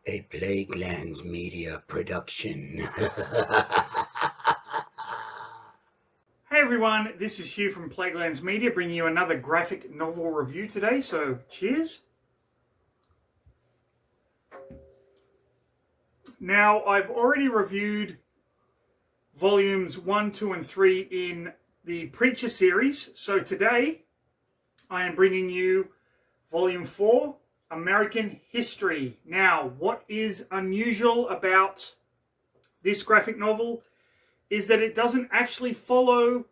A Plaguelands Media production. Hey everyone, this is Hugh from Plaguelands Media bringing you another graphic novel review today, so cheers. Now, I've already reviewed volumes 1, 2 and 3 in the Preacher series, so today I am bringing you volume 4, American History. Now, what is unusual about this graphic novel is that it doesn't actually follow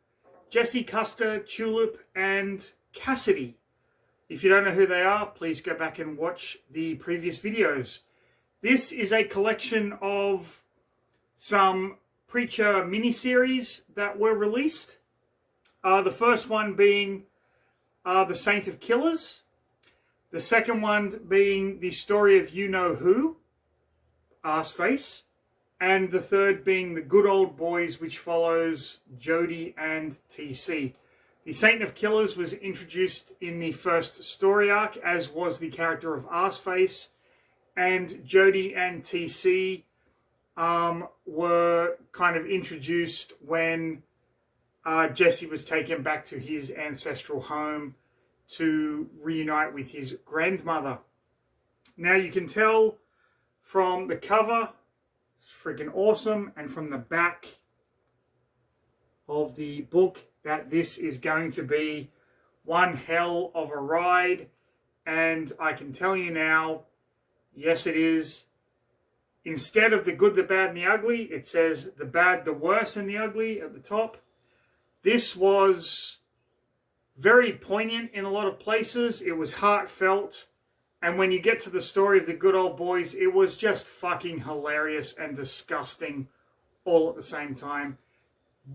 Jesse, Custer, Tulip, and Cassidy. If you don't know who they are, please go back and watch the previous videos. This is a collection of some Preacher miniseries that were released. The first one being The Saint of Killers. The second one being The Story of You Know Who, Arseface. And the third being The Good Old Boys, which follows Jody and TC. The Saint of Killers was introduced in the first story arc, as was the character of Arseface. And Jody and TC were kind of introduced when Jesse was taken back to his ancestral home to reunite with his grandmother. Now you can tell from the cover, it's freaking awesome, and from the back of the book that this is going to be one hell of a ride. And I can tell you now, yes it is. Instead of the good, the bad and the ugly, it says the bad, the worse and the ugly at the top. This was very poignant in a lot of places. It was heartfelt. And when you get to the story of the Good Old Boys, it was just fucking hilarious and disgusting all at the same time.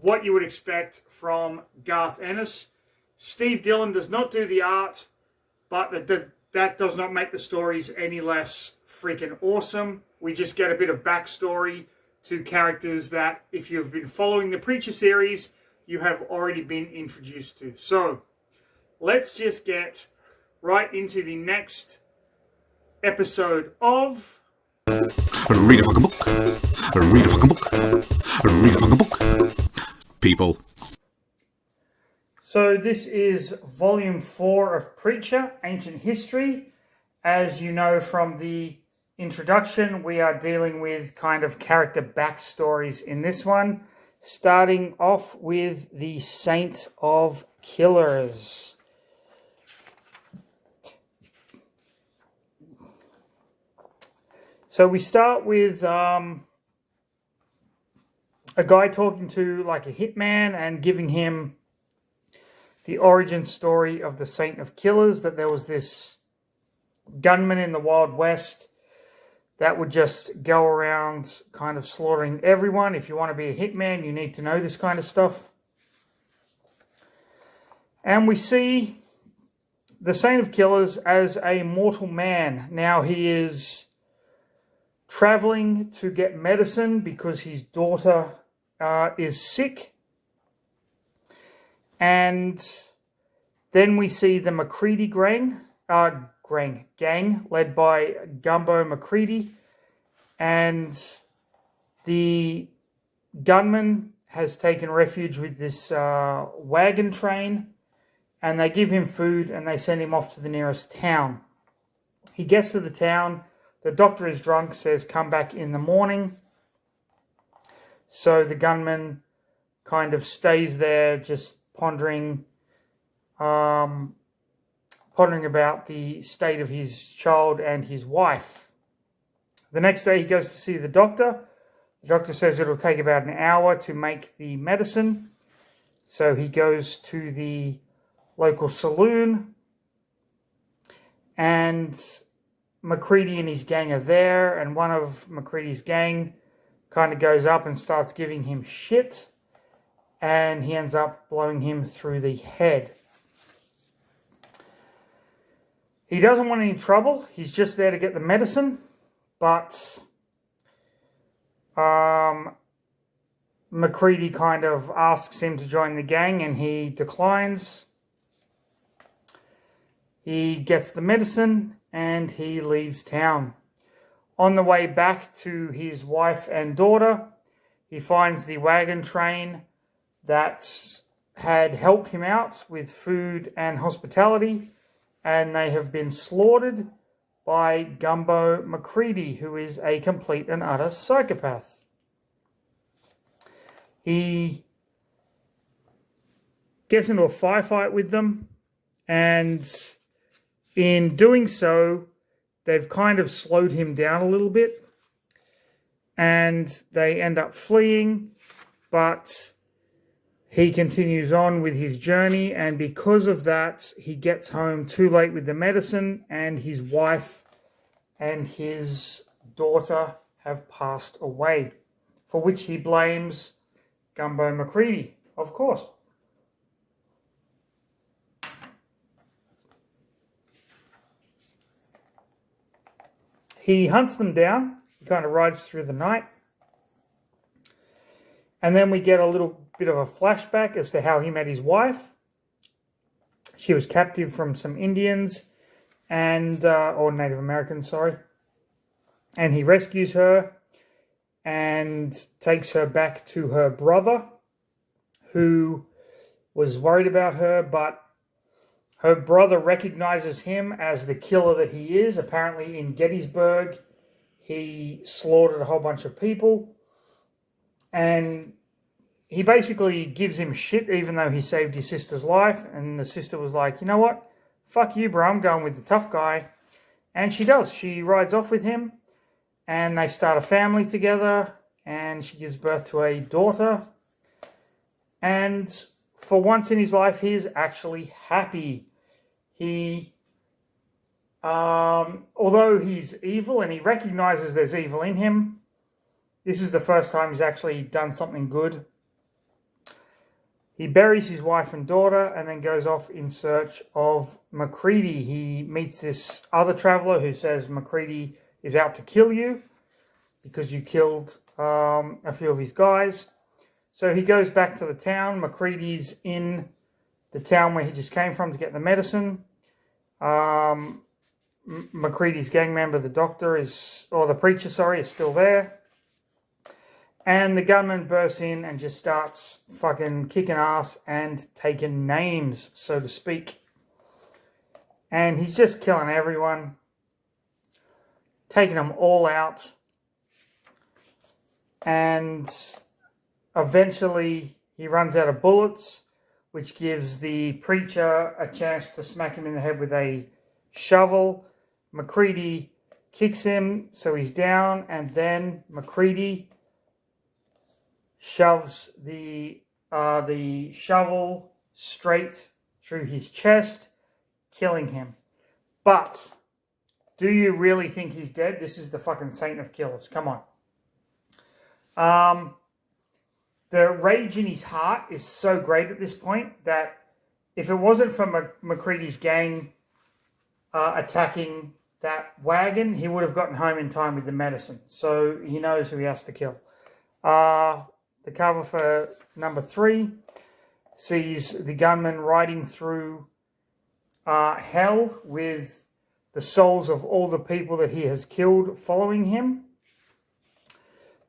What you would expect from Garth Ennis. Steve Dillon does not do the art, but that does not make the stories any less freaking awesome. We just get a bit of backstory to characters that, if you've been following the Preacher series, you have already been introduced to. So, let's just get right into the next episode of Read a fucking book. Read a fucking book. Read a fucking book. People. So this is volume 4 of Preacher, Ancient History. As you know from the introduction, we are dealing with kind of character backstories in this one, starting off with the Saint of Killers. So we start with a guy talking to like a hitman and giving him the origin story of the Saint of Killers, that there was this gunman in the Wild West that would just go around kind of slaughtering everyone. If you want to be a hitman, you need to know this kind of stuff. And we see the Saint of Killers as a mortal man. Now he is traveling to get medicine because his daughter is sick. And then we see the McCready gang led by Gumbo McCready. And the gunman has taken refuge with this wagon train. And they give him food and they send him off to the nearest town. He gets to the town. The doctor is drunk, says, come back in the morning. So the gunman kind of stays there just pondering about the state of his child and his wife. The next day he goes to see the doctor. The doctor says it'll take about an hour to make the medicine. So he goes to the local saloon, and McCready and his gang are there, and one of McCready's gang kind of goes up and starts giving him shit, and he ends up blowing him through the head. He doesn't want any trouble. He's just there to get the medicine, but McCready kind of asks him to join the gang, and he declines. He gets the medicine and he leaves town. On the way back to his wife and daughter, he finds the wagon train that had helped him out with food and hospitality, and they have been slaughtered by Gumbo McCready, who is a complete and utter psychopath. He gets into a firefight with them, and in doing so, they've kind of slowed him down a little bit, and they end up fleeing, but he continues on with his journey, and because of that, he gets home too late with the medicine, and his wife and his daughter have passed away, for which he blames Gumbo McCready, of course. He hunts them down. He kind of rides through the night. And then we get a little bit of a flashback as to how he met his wife. She was captive from some Indians and or Native Americans, sorry. And he rescues her and takes her back to her brother, who was worried about her, but her brother recognizes him as the killer that he is. Apparently in Gettysburg, he slaughtered a whole bunch of people. And he basically gives him shit, even though he saved his sister's life. And the sister was like, you know what? Fuck you, bro. I'm going with the tough guy. And she does. She rides off with him. And they start a family together. And she gives birth to a daughter. And for once in his life, he is actually happy. He, although he's evil and he recognizes there's evil in him, this is the first time he's actually done something good. He buries his wife and daughter and then goes off in search of McCready. He meets this other traveler who says McCready is out to kill you because you killed a few of his guys. So he goes back to the town. McCready's in the town where he just came from to get the medicine. McCready's gang member, the doctor, the preacher, is still there. And the gunman bursts in and just starts fucking kicking ass and taking names, so to speak. And he's just killing everyone, taking them all out. And eventually he runs out of bullets, which gives the preacher a chance to smack him in the head with a shovel. McCready kicks him, so he's down, and then McCready shoves the shovel straight through his chest, killing him. But do you really think he's dead? This is the fucking saint of killers. Come on. The rage in his heart is so great at this point that if it wasn't for McCready's gang attacking that wagon, he would have gotten home in time with the medicine. So he knows who he has to kill. The cover for number 3 sees the gunman riding through hell with the souls of all the people that he has killed following him.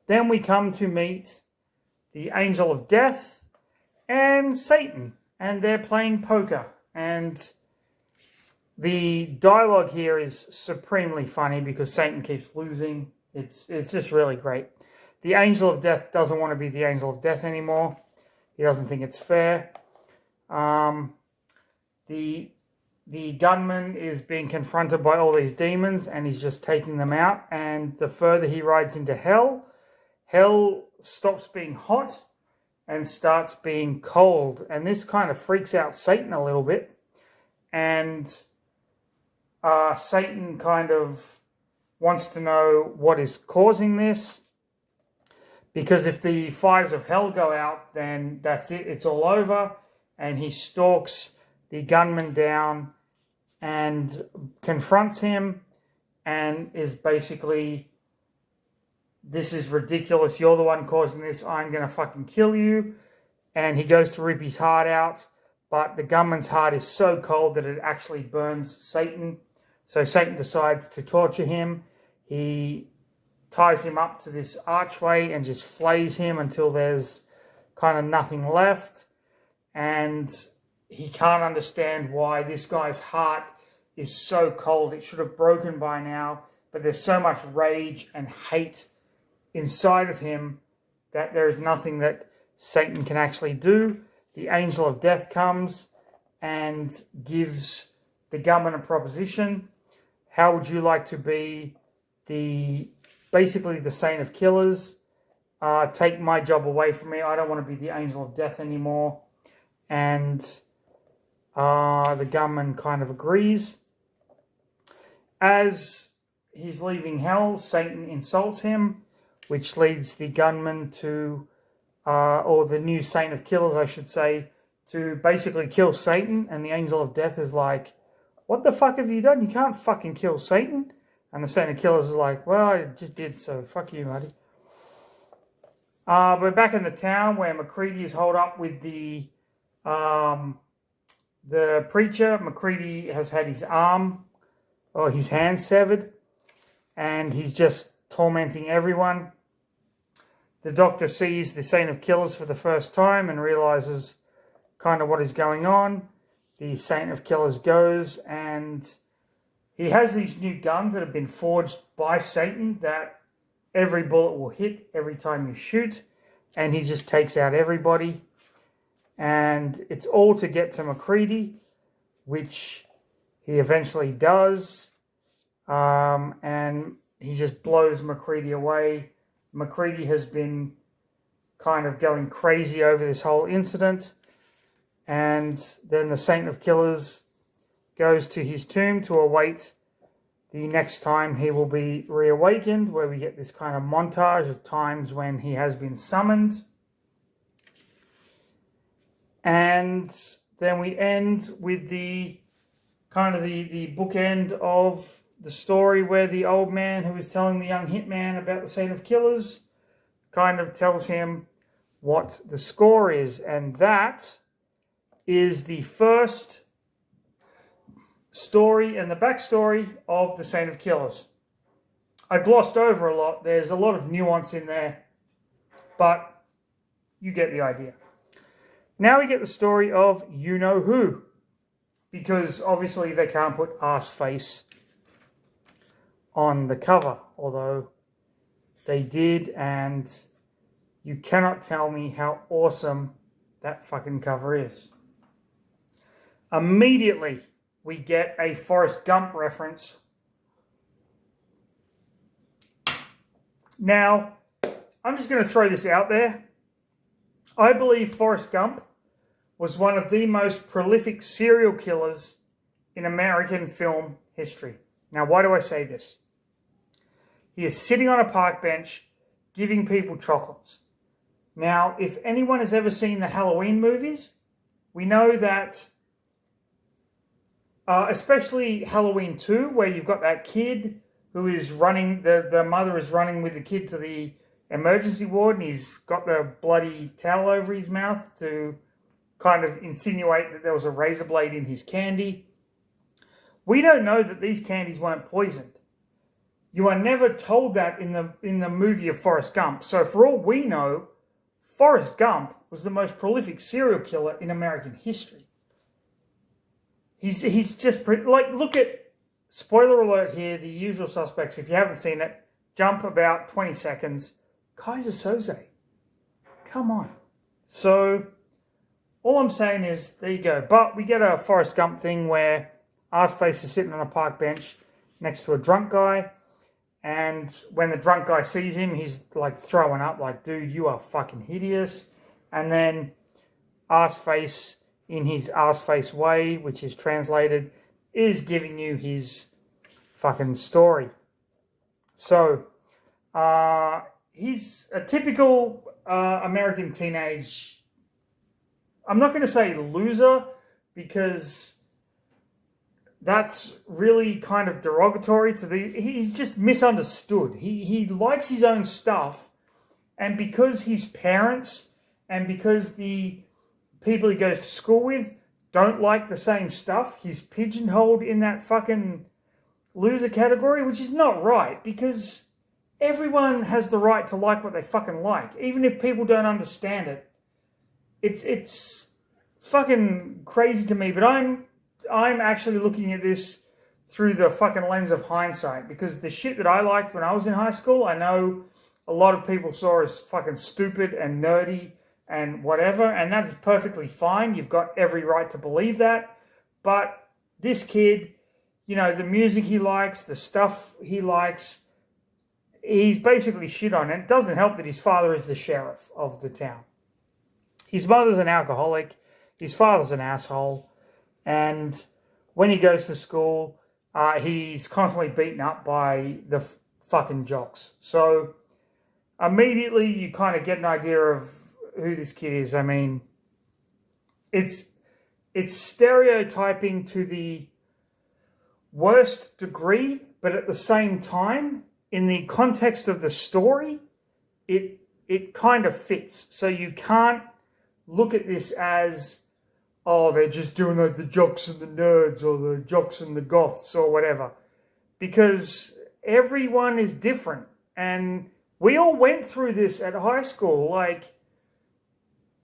Then we come to meet the Angel of Death and Satan, and they're playing poker. And the dialogue here is supremely funny because Satan keeps losing. It's just really great. The Angel of Death doesn't want to be the Angel of Death anymore. He doesn't think it's fair. The gunman is being confronted by all these demons and he's just taking them out. And the further he rides into hell, hell stops being hot and starts being cold. And this kind of freaks out Satan a little bit. And Satan kind of wants to know what is causing this. Because if the fires of hell go out, then that's it. It's all over. And he stalks the gunman down and confronts him and is basically, this is ridiculous. You're the one causing this. I'm going to fucking kill you. And he goes to rip his heart out. But the gunman's heart is so cold that it actually burns Satan. So Satan decides to torture him. He ties him up to this archway and just flays him until there's kind of nothing left. And he can't understand why this guy's heart is so cold. It should have broken by now, but there's so much rage and hate inside of him that there is nothing that Satan can actually do. The angel of death comes and gives the gunman a proposition. How would you like to be basically the saint of killers? Take my job away from me. I don't want to be the angel of death anymore. And the gunman kind of agrees. As he's leaving hell, Satan insults him, which leads the gunman to, or the new saint of killers, I should say, to basically kill Satan. And the angel of death is like, what the fuck have you done? You can't fucking kill Satan. And the saint of killers is like, well, I just did, so fuck you, buddy. We're back in the town where MacReady is holed up with the preacher. MacReady has had his arm or his hand severed, and he's just tormenting everyone. The doctor sees the saint of killers for the first time and realizes kind of what is going on. The saint of killers goes, and he has these new guns that have been forged by Satan that every bullet will hit every time you shoot, and he just takes out everybody. And it's all to get to MacReady, which he eventually does. And he just blows MacReady away. MacReady has been kind of going crazy over this whole incident. And then the Saint of Killers goes to his tomb to await the next time he will be reawakened, where we get this kind of montage of times when he has been summoned. And then we end with the kind of the bookend of the story where the old man who is telling the young hitman about the Saint of Killers kind of tells him what the score is. And that is the first story and the backstory of the Saint of Killers. I glossed over a lot. There's a lot of nuance in there, but you get the idea. Now we get the story of you-know-who, because obviously they can't put ass face on the cover, although they did, and you cannot tell me how awesome that fucking cover is. Immediately, we get a Forrest Gump reference. Now, I'm just going to throw this out there. I believe Forrest Gump was one of the most prolific serial killers in American film history. Now, why do I say this? He is sitting on a park bench giving people chocolates. Now, if anyone has ever seen the Halloween movies, we know that, especially Halloween 2, where you've got that kid who is running, the mother is running with the kid to the emergency ward, and he's got the bloody towel over his mouth to kind of insinuate that there was a razor blade in his candy. We don't know that these candies weren't poisoned. You are never told that in the movie of Forrest Gump. So for all we know, Forrest Gump was the most prolific serial killer in American history. He's just like, look at, spoiler alert here, The Usual Suspects. If you haven't seen it, jump about 20 seconds. Kaiser Soze. Come on. So all I'm saying is, there you go. But we get a Forrest Gump thing where Arseface is sitting on a park bench next to a drunk guy. And when the drunk guy sees him, he's like throwing up, like, dude, you are fucking hideous. And then Arseface, in his Arseface way, which is translated, is giving you his fucking story. So, he's a typical American teenage, I'm not going to say loser, because that's really kind of derogatory to he's just misunderstood. He likes his own stuff, and because his parents and because the people he goes to school with don't like the same stuff, he's pigeonholed in that fucking loser category, which is not right, because everyone has the right to like what they fucking like, even if people don't understand it. It's fucking crazy to me, but I'm actually looking at this through the fucking lens of hindsight, because the shit that I liked when I was in high school, I know a lot of people saw as fucking stupid and nerdy and whatever, and that's perfectly fine. You've got every right to believe that. But this kid, you know, the music he likes, the stuff he likes, he's basically shit on. And it doesn't help that his father is the sheriff of the town. His mother's an alcoholic. His father's an asshole. And when he goes to school, he's constantly beaten up by the fucking jocks. So immediately you kind of get an idea of who this kid is. I mean, it's stereotyping to the worst degree, but at the same time, in the context of the story, it kind of fits. So you can't look at this as, oh, they're just doing like the jocks and the nerds, or the jocks and the goths, or whatever. Because everyone is different. And we all went through this at high school. Like,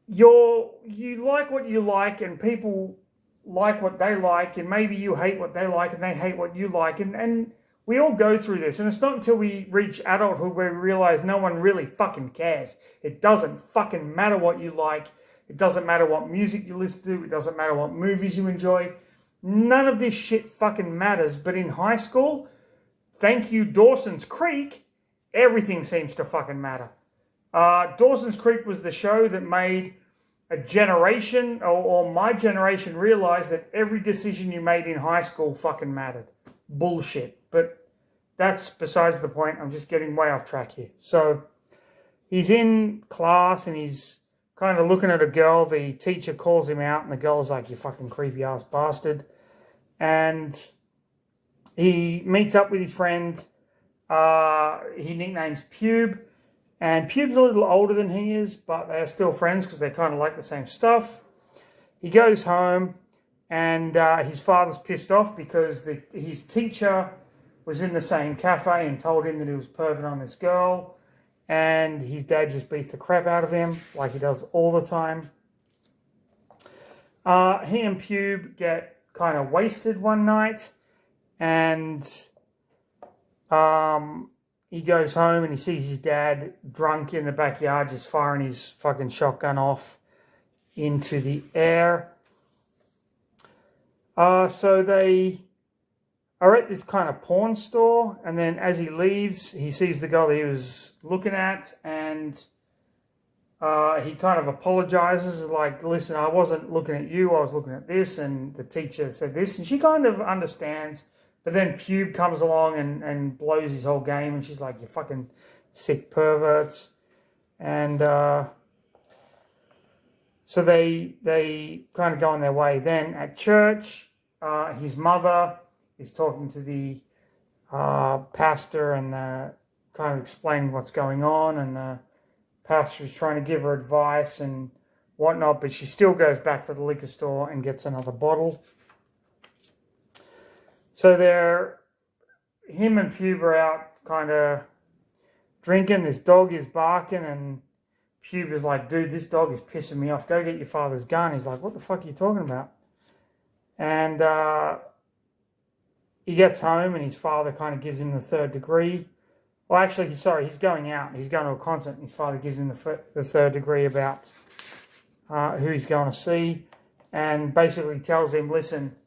you like what you like, and people like what they like, and maybe you hate what they like and they hate what you like. And we all go through this. And it's not until we reach adulthood where we realize no one really fucking cares. It doesn't fucking matter what you like. It doesn't matter what music you listen to. It doesn't matter what movies you enjoy. None of this shit fucking matters. But in high school, thank you, Dawson's Creek, everything seems to fucking matter. Dawson's Creek was the show that made a generation, or my generation, realize that every decision you made in high school fucking mattered. Bullshit. But that's besides the point. I'm just getting way off track here. So he's in class and he's kind of looking at a girl. The teacher calls him out and the girl's like, you fucking creepy ass bastard. And he meets up with his friend. He nicknames Pube. And Pube's a little older than he is, but they're still friends because they kind of like the same stuff. He goes home and his father's pissed off because his teacher was in the same cafe and told him that he was perving on this girl. And his dad just beats the crap out of him like he does all the time. He and Pube get kind of wasted one night. And he goes home and he sees his dad drunk in the backyard just firing his fucking shotgun off into the air. So they are at this kind of porn store, and then as he leaves, he sees the girl that he was looking at, and he kind of apologizes, like, listen, I wasn't looking at you, I was looking at this, and the teacher said this, and she kind of understands. But then Pube comes along and blows his whole game, and she's like, you fucking sick perverts. And so they kind of go on their way. Then at church, his mother is talking to the pastor and kind of explaining what's going on, and the pastor is trying to give her advice and whatnot, but she still goes back to the liquor store and gets another bottle. So him and Pube are out kind of drinking. This dog is barking, and Pube is like, dude, this dog is pissing me off. Go get your father's gun. He's like, what the fuck are you talking about? And he gets home, and his father kind of gives him the third degree. Well, actually, sorry, he's going out. He's going to a concert, and his father gives him the third degree about who he's going to see, and basically tells him, listen,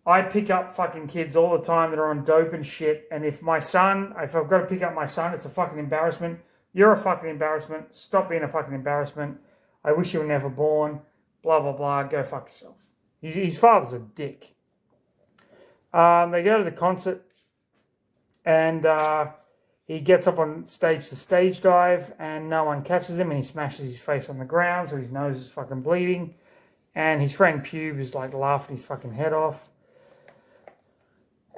I pick up fucking kids all the time that are on dope and shit, and if I've got to pick up my son, it's a fucking embarrassment. You're a fucking embarrassment. Stop being a fucking embarrassment. I wish you were never born. Blah, blah, blah. Go fuck yourself. His father's a dick. They go to the concert, and he gets up on stage to stage dive, and no one catches him, and he smashes his face on the ground, so his nose is fucking bleeding. And his friend Pube is like laughing his fucking head off.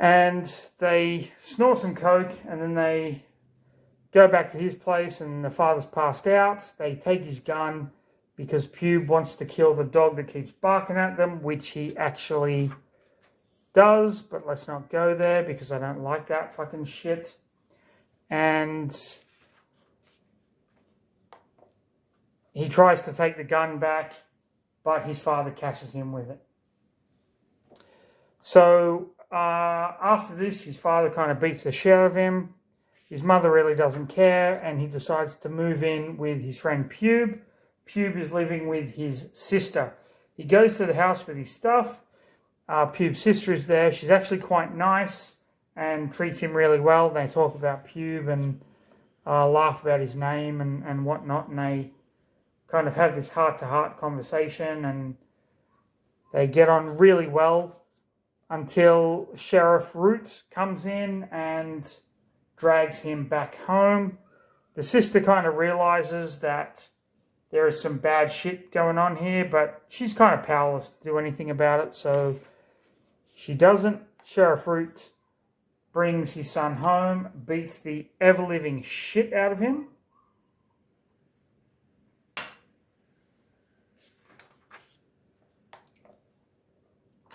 And they snort some coke, and then they go back to his place, and the father's passed out. They take his gun because Pube wants to kill the dog that keeps barking at them, which he actually does, but let's not go there because I don't like that fucking shit. and he tries to take the gun back, but his father catches him with it. So after this, his father kind of beats the shit out of him. His mother really doesn't care, and he decides to move in with his friend Pube. Pube is living with his sister. He goes to the house with his stuff. Pube's sister is there. She's actually quite nice and treats him really well. They talk about Pube and laugh about his name and whatnot, and they kind of have this heart-to-heart conversation, and they get on really well until Sheriff Root comes in and drags him back home. The sister kind of realizes that there is some bad shit going on here, but she's kind of powerless to do anything about it, so she doesn't. Sheriff Root brings his son home, beats the ever-living shit out of him.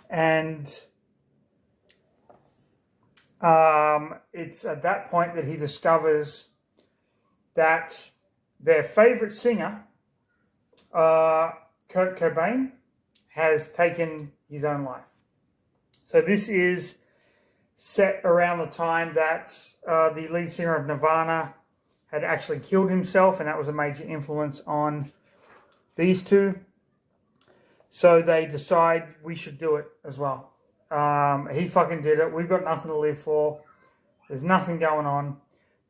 And it's at that point that he discovers that their favorite singer, Kurt Cobain, has taken his own life. So this is set around the time that the lead singer of Nirvana had actually killed himself, and that was a major influence on these two. So they decide we should do it as well. He fucking did it. We've got nothing to live for. There's nothing going on.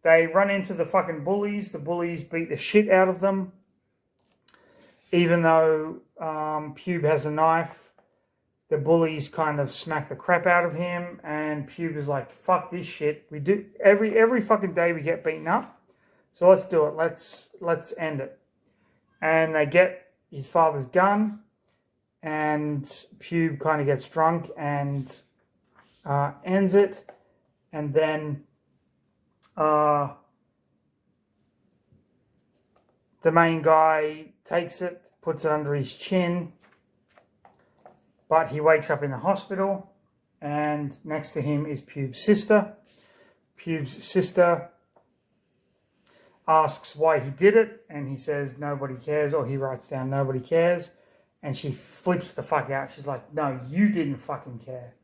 They run into the fucking bullies. The bullies beat the shit out of them. Even though Pube has a knife, the bullies kind of smack the crap out of him, and Pube is like, fuck this shit. We do every fucking day we get beaten up. So let's do it. Let's end it. And they get his father's gun, and Pube kind of gets drunk and ends it. And then the main guy takes it, puts it under his chin, but he wakes up in the hospital, and next to him is Pube's sister. Pube's sister asks why he did it, and he says nobody cares, or he writes down nobody cares, and she flips the fuck out. She's like, no, you didn't fucking care.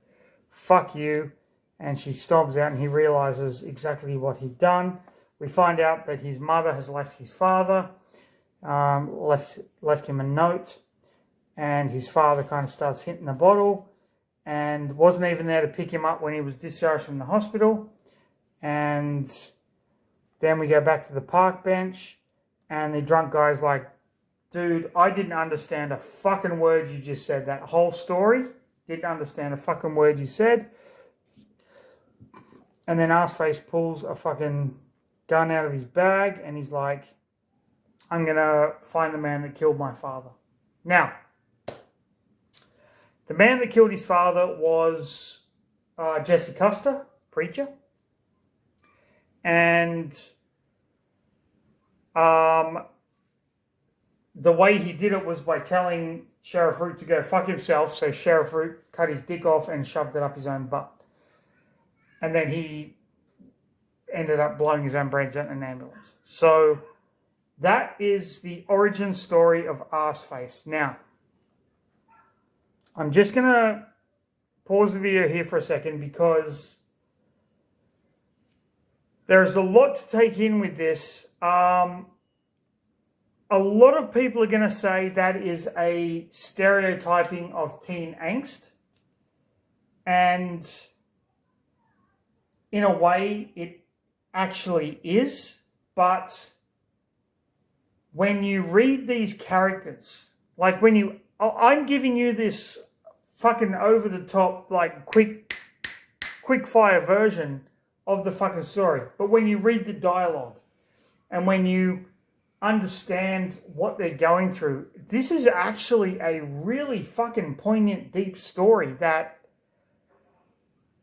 Fuck you. And she stomps out, and he realizes exactly what he'd done. We find out that his mother has left his father, left him a note, and his father kind of starts hitting the bottle and wasn't even there to pick him up when he was discharged from the hospital. And then we go back to the park bench, and the drunk guy's like, dude, I didn't understand a fucking word you just said. That whole story, didn't understand a fucking word you said. And then Arseface pulls a fucking gun out of his bag, and he's like, I'm going to find the man that killed my father. Now, the man that killed his father was Jesse Custer, preacher. And the way he did it was by telling Sheriff Root to go fuck himself. So Sheriff Root cut his dick off and shoved it up his own butt. And then he ended up blowing his own brains out in an ambulance. So that is the origin story of Arseface. Now, I'm just going to pause the video here for a second, because there's a lot to take in with this. A lot of people are going to say that is a stereotyping of teen angst. And in a way, it actually is. But when you read these characters, like I'm giving you this fucking over-the-top, like quick fire version of the fucking story. But when you read the dialogue and when you understand what they're going through, this is actually a really fucking poignant, deep story that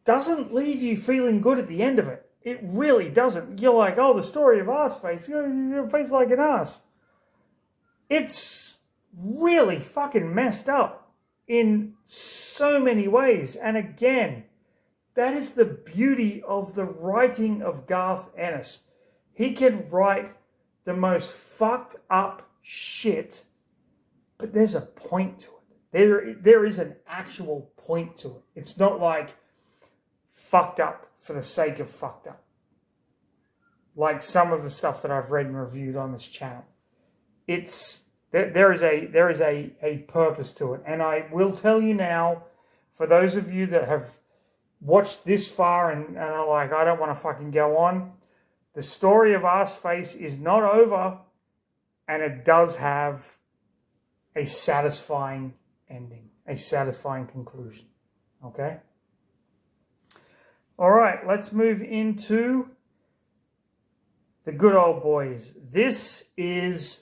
doesn't leave you feeling good at the end of it. It really doesn't. You're like, oh, the story of Arseface, your face like an ass. It's really fucking messed up in so many ways. And again, that is the beauty of the writing of Garth Ennis. He can write the most fucked up shit, but there's a point to it. There is an actual point to it. It's not like fucked up for the sake of fucked up, like some of the stuff that I've read and reviewed on this channel. There is a purpose to it. And I will tell you now, for those of you that have watched this far and are like, I don't want to fucking go on, the story of Arseface is not over, and it does have a satisfying ending, a satisfying conclusion. Okay? All right, let's move into the good old boys. This is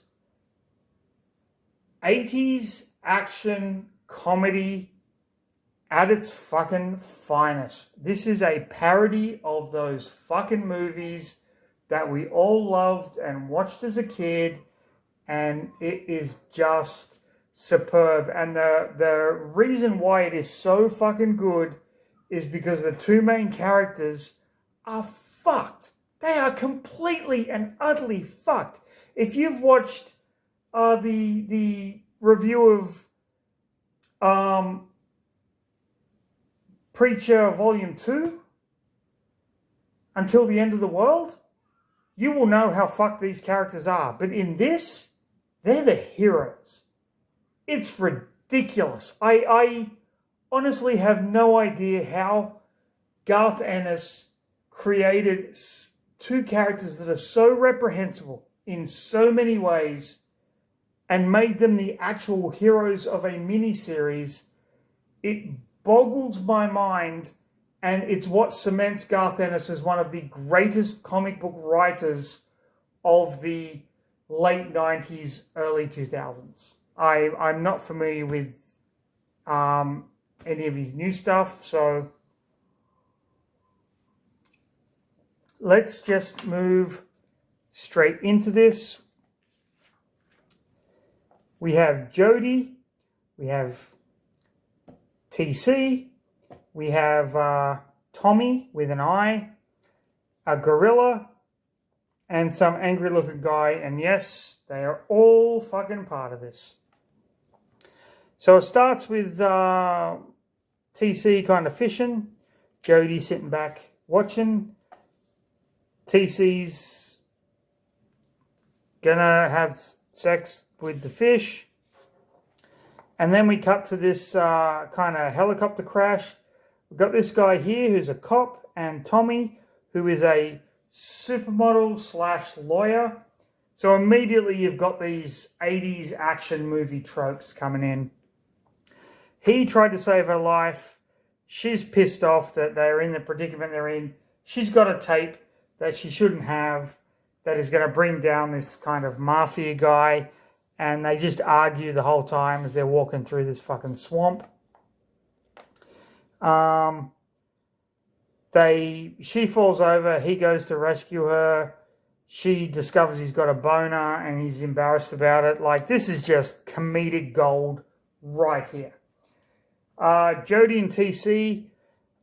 80s action comedy at its fucking finest. This is a parody of those fucking movies that we all loved and watched as a kid, and it is just superb. And the reason why it is so fucking good is because the two main characters are fucked. They are completely and utterly fucked. If you've watched the review of Preacher Volume 2, Until the End of the World, you will know how fucked these characters are. But in this, they're the heroes. It's ridiculous. I honestly have no idea how Garth Ennis created two characters that are so reprehensible in so many ways and made them the actual heroes of a miniseries. It boggles my mind, and it's what cements Garth Ennis as one of the greatest comic book writers of the late 90s, early 2000s. I'm not familiar with any of his new stuff, so let's just move straight into this. We have Jody, we have TC, we have Tommy with an I, a gorilla, and some angry looking guy. And yes, they are all fucking part of this. So it starts with TC kind of fishing, Jody sitting back watching. TC's gonna have sex with the fish. And then we cut to this kind of helicopter crash. We've got this guy here who's a cop, and Tommy, who is a supermodel / lawyer. So immediately you've got these 80s action movie tropes coming in. He tried to save her life. She's pissed off that they're in the predicament they're in. She's got a tape that she shouldn't have that is going to bring down this kind of mafia guy. And they just argue the whole time as they're walking through this fucking swamp. She falls over. He goes to rescue her. She discovers he's got a boner and he's embarrassed about it. Like, this is just comedic gold right here. Jody and TC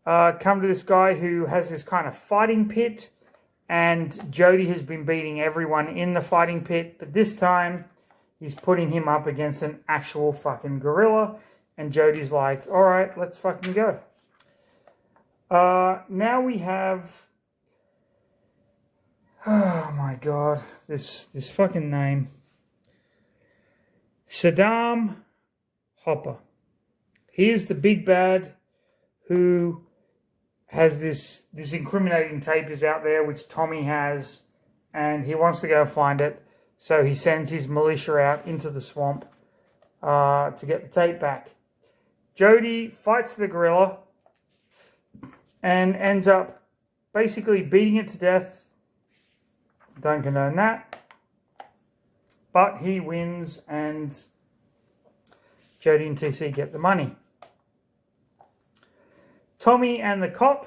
come to this guy who has this kind of fighting pit. And Jody has been beating everyone in the fighting pit. But this time, he's putting him up against an actual fucking gorilla. And Jody's like, all right, let's fucking go. Now we have... Oh my God. This fucking name. Saddam Hopper. He is the big bad who has this incriminating tape is out there, which Tommy has. And he wants to go find it. So he sends his militia out into the swamp to get the tape back. Jody fights the gorilla and ends up basically beating it to death. Don't condone that. But he wins and Jody and TC get the money. Tommy and the cop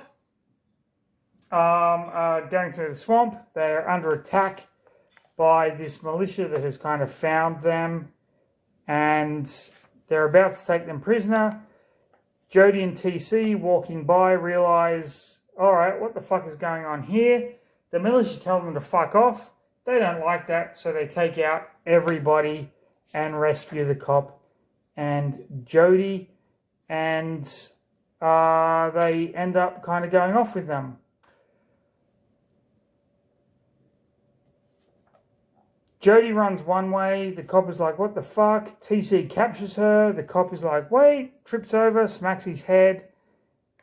are going through the swamp. They're under attack by this militia that has kind of found them, and they're about to take them prisoner. Jody and TC walking by realize, all right, what the fuck is going on here? The militia tell them to fuck off. They don't like that, so they take out everybody and rescue the cop and Jody, and they end up kind of going off with them. Jody runs one way. The cop is like, what the fuck? TC captures her. The cop is like, wait, trips over, smacks his head,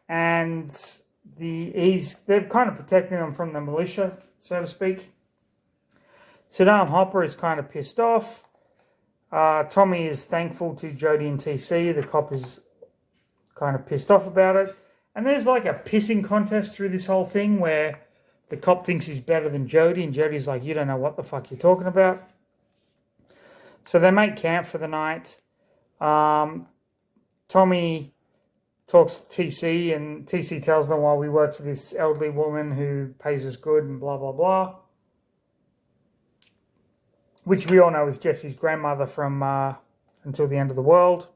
and they're kind of protecting them from the militia, so to speak. Saddam Hopper is kind of pissed off. Tommy is thankful to Jody and TC. The cop is kind of pissed off about it. And there's like a pissing contest through this whole thing where the cop thinks he's better than Jody, and Jody's like, you don't know what the fuck you're talking about. So they make camp for the night. Tommy talks to TC, and TC tells them, well, we work for this elderly woman who pays us good and blah, blah, blah. Which we all know is Jesse's grandmother from Until the End of the World.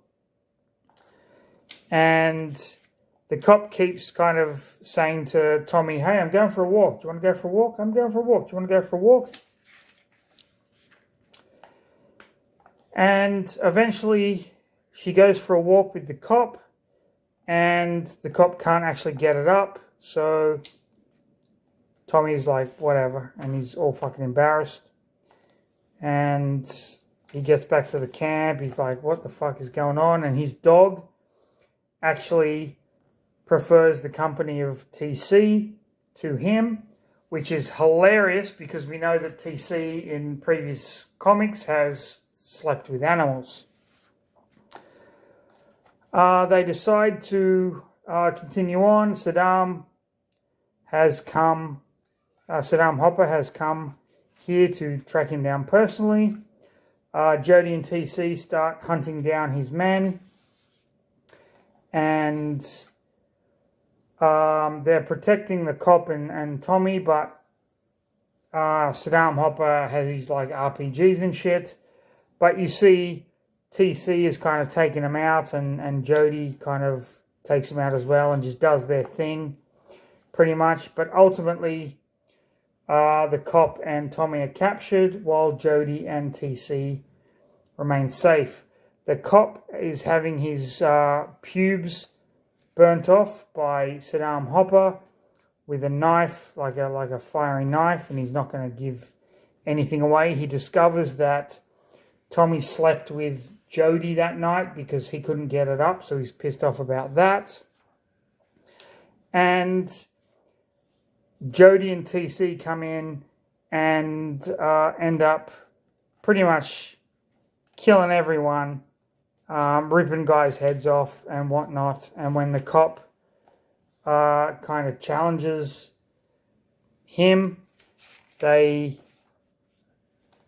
And the cop keeps kind of saying to Tommy, hey, I'm going for a walk. Do you want to go for a walk? I'm going for a walk. Do you want to go for a walk? And eventually she goes for a walk with the cop, and the cop can't actually get it up. So Tommy's like, whatever. And he's all fucking embarrassed. And he gets back to the camp. He's like, what the fuck is going on? And his dog actually prefers the company of TC to him, which is hilarious because we know that TC in previous comics has slept with animals. They decide to continue on. Saddam Hopper has come here to track him down personally. Jody and TC start hunting down his men, and they're protecting the cop and Tommy, but Saddam Hopper has his like RPGs and shit. But you see TC is kind of taking him out, and Jody kind of takes him out as well and just does their thing pretty much. But ultimately the cop and Tommy are captured while Jody and TC remain safe. The cop is having his pubes burnt off by Saddam Hopper with a knife, like a firing knife, and he's not going to give anything away. He discovers that Tommy slept with Jody that night because he couldn't get it up, so he's pissed off about that. And Jody and TC come in and end up pretty much killing everyone, ripping guys' heads off and whatnot. And when the cop kind of challenges him, they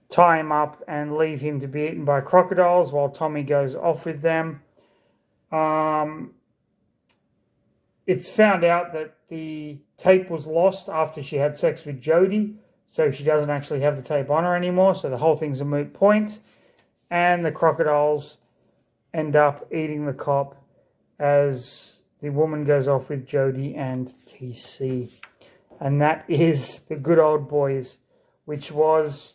tie him up and leave him to be eaten by crocodiles while Tommy goes off with them. It's found out that the tape was lost after she had sex with Jody, so she doesn't actually have the tape on her anymore, so the whole thing's a moot point. And the crocodiles end up eating the cop as the woman goes off with Jody and TC. And that is The Good Old Boys, which was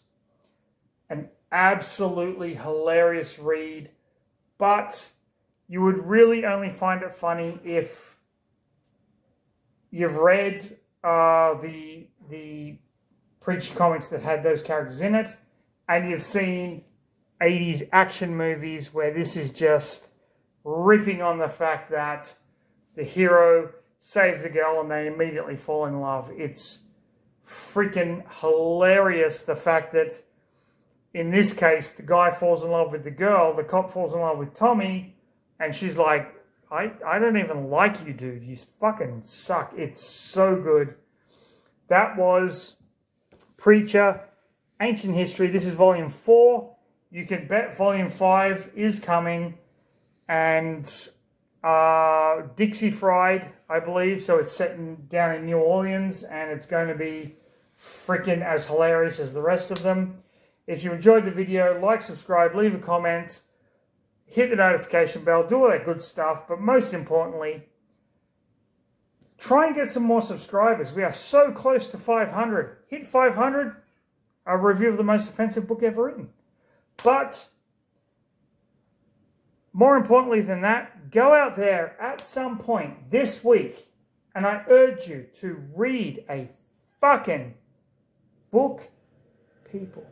an absolutely hilarious read, but you would really only find it funny if you've read the Preacher comics that had those characters in it, and you've seen 80s action movies where this is just ripping on the fact that the hero saves the girl and they immediately fall in love. It's freaking hilarious, the fact that in this case, the guy falls in love with the girl, the cop falls in love with Tommy, and she's like, I don't even like you, dude. You fucking suck. It's so good. That was Preacher, Ancient History. This is volume 4. You can bet volume 5 is coming. And Dixie Fried, I believe. So it's set down in New Orleans, and it's going to be freaking as hilarious as the rest of them. If you enjoyed the video, like, subscribe, leave a comment, hit the notification bell, do all that good stuff. But most importantly, Try and get some more subscribers. We are so close to 500. Hit 500, a review of the most offensive book ever written. But more importantly than that, go out there at some point this week, and I urge you to read a fucking book, people.